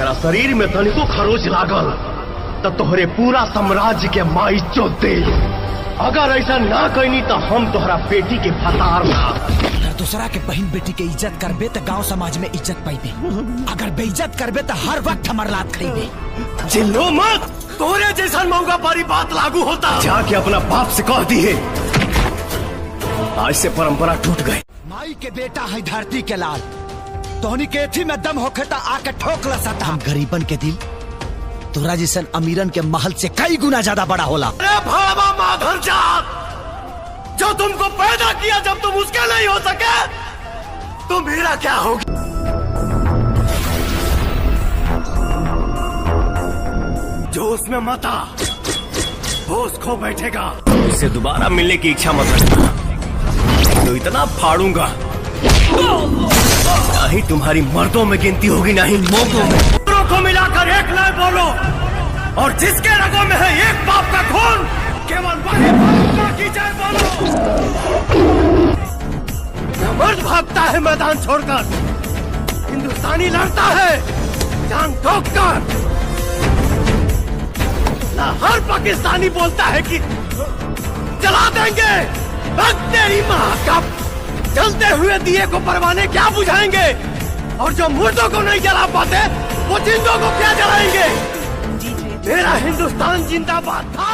तेरा शरीर में तनिको खरोच लागल तो तोहरे पूरा साम्राज्य के माई चोद दे। अगर ऐसा ना कहनी तो हम तोहरा बेटी के फतार ना। अगर दूसरा के बहन बेटी के इज्जत करबे तो गांव समाज में इज्जत पाइबे, अगर बेइज्जत करबे तो हर वक्त हमार लात खाइबे। चिल्लो मत, तोरे जैसा मौका पारी बात लागू होता। जाके अपना बाप से कह दी है, आज से परंपरा टूट गई। माई के बेटा है धरती के लाल, तोहनी के एथी में दम होखे तो आके ठोक लसता। हम गरीबन के दिल तोरा जैसन अमीरन के महल से कई गुना ज्यादा बड़ा होला। अरे भावा माधर जात, जो तुमको पैदा किया जब तुम उसके नहीं हो सके तो मेरा क्या होगा? जो उसमें मता होश खो बैठेगा। इससे दोबारा मिलने की इच्छा मत रखना, तो इतना फाड़ूंगा नहीं तुम्हारी मर्दों में गिनती होगी नहीं मौतों में। दोनों को मिलाकर एक लाए बोलो, और जिसके रगों में है एक बाप का खून केवल वही बाप की जय बोलो। मर्द भागता है मैदान छोड़कर, हिंदुस्तानी लड़ता है जान ठोककर। हर पाकिस्तानी बोलता है कि जला देंगे, तेरी माँ का जलते हुए दिए को परवाने क्या बुझाएंगे, और जो मुर्दों को नहीं जला पाते वो जिंदों को क्या जलाएंगे। मेरा हिंदुस्तान जिंदाबाद था।